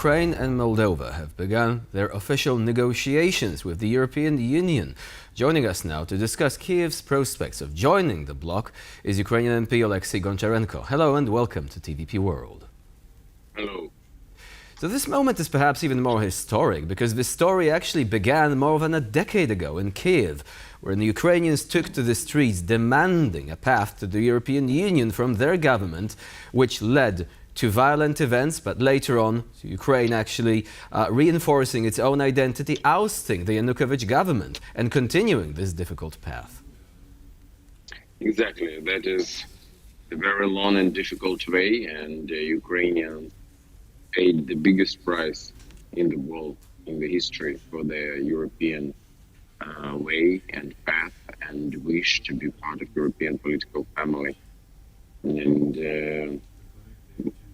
Ukraine and Moldova have begun their official negotiations with the European Union. Joining us now to discuss Kyiv's prospects of joining the bloc is Ukrainian MP Oleksiy Goncharenko. Hello and welcome to TVP World. Hello. So this moment is perhaps even more historic because this story actually began more than a decade ago in Kyiv, when the Ukrainians took to the streets demanding a path to the European Union from their government, which led to violent events, but later on, Ukraine actually reinforcing its own identity, ousting the Yanukovych government and continuing this difficult path. Exactly. That is a very long and difficult way, and Ukrainians paid the biggest price in the world, in the history, for the European way and path and wish to be part of European political family. And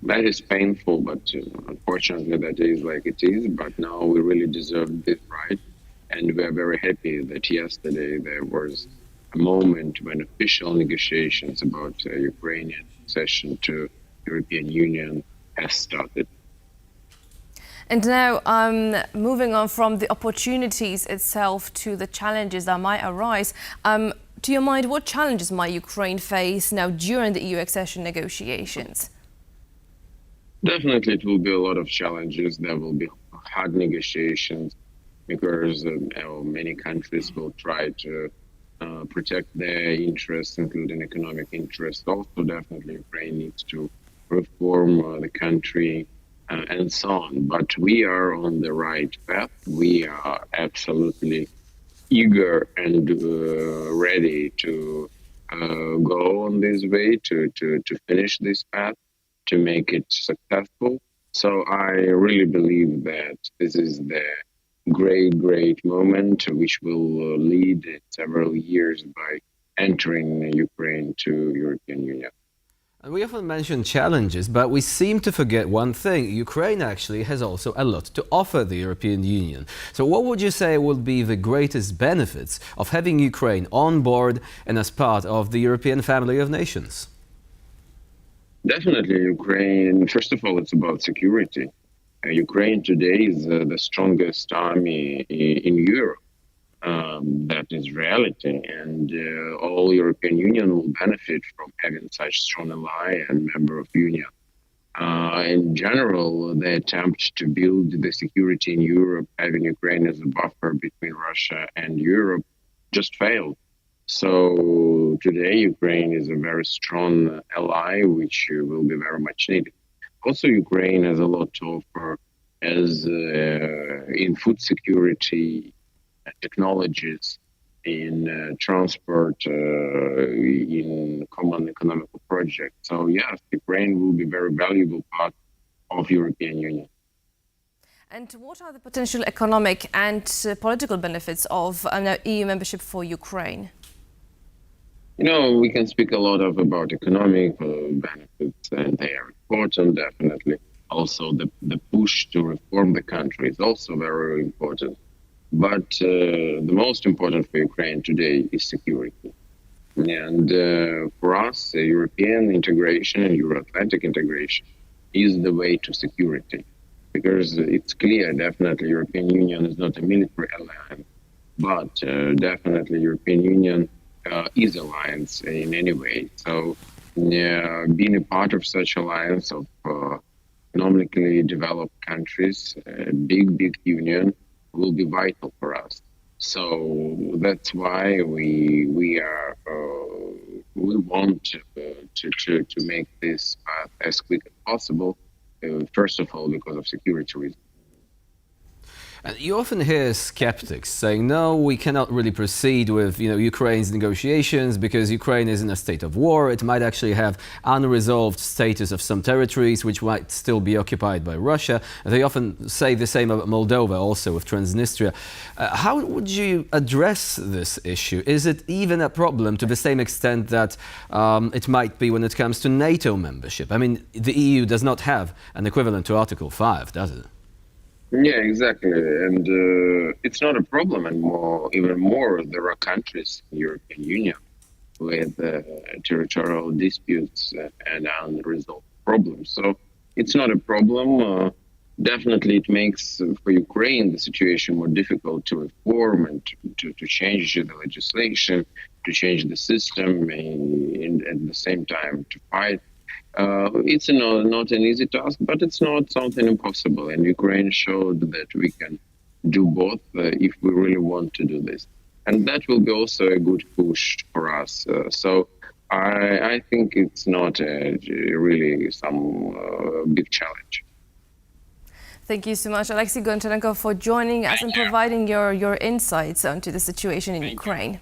that is painful, but unfortunately that is like it is. But now we really deserve this right. And we are very happy that yesterday there was a moment when official negotiations about Ukrainian accession to European Union has started. And now, moving on from the opportunities itself to the challenges that might arise, to your mind, what challenges might Ukraine face now during the EU accession negotiations? Definitely, it will be a lot of challenges. There will be hard negotiations because many countries will try to protect their interests, including economic interests. Also, definitely, Ukraine needs to reform the country and so on. But we are on the right path. We are absolutely eager and ready to go on this way, to finish this path, to make it successful. So I really believe that this is the great moment which will lead in several years by entering Ukraine to European Union. And we often mention challenges, but we seem to forget one thing. Ukraine actually has also a lot to offer the European Union. So what would you say would be the greatest benefits of having Ukraine on board and as part of the European family of nations? Definitely, Ukraine, first of all, it's about security. Ukraine today is the strongest army in Europe. That is reality, and all European Union will benefit from having such strong ally and member of Union. In general, the attempt to build the security in Europe, having Ukraine as a buffer between Russia and Europe, just failed. So today, Ukraine is a very strong ally, which will be very much needed. Also, Ukraine has a lot to offer as in food security, technologies, in transport, in common economical projects. So yes, Ukraine will be a very valuable part of European Union. And what are the potential economic and political benefits of EU membership for Ukraine? You know, we can speak a lot about economic benefits, and they are important, definitely. Also, the push to reform the country is also very important. But the most important for Ukraine today is security. And for us, European integration and Euro-Atlantic integration is the way to security. Because it's clear, definitely, European Union is not a military alliance, but definitely European Union is alliance in any way. So being a part of such alliance of economically developed countries, big union, will be vital for us. So that's why we want to make this path as quick as possible. First of all, because of security reasons. And you often hear skeptics saying, no, we cannot really proceed with Ukraine's negotiations because Ukraine is in a state of war. It might actually have unresolved status of some territories which might still be occupied by Russia. They often say the same about Moldova, also with Transnistria. How would you address this issue? Is it even a problem to the same extent that it might be when it comes to NATO membership? I mean, the EU does not have an equivalent to Article 5, does it? Yeah, exactly. And it's not a problem anymore. Even more, there are countries in the European Union with territorial disputes and unresolved problems. So it's not a problem. definitely it makes for Ukraine the situation more difficult to reform and to change the legislation, to change the system, and at the same time to fight. It's not an easy task, but it's not something impossible. And Ukraine showed that we can do both if we really want to do this. And that will be also a good push for us. So I think it's not really some big challenge. Thank you so much, Oleksiy Goncharenko, for joining us and providing your insights onto the situation in Ukraine.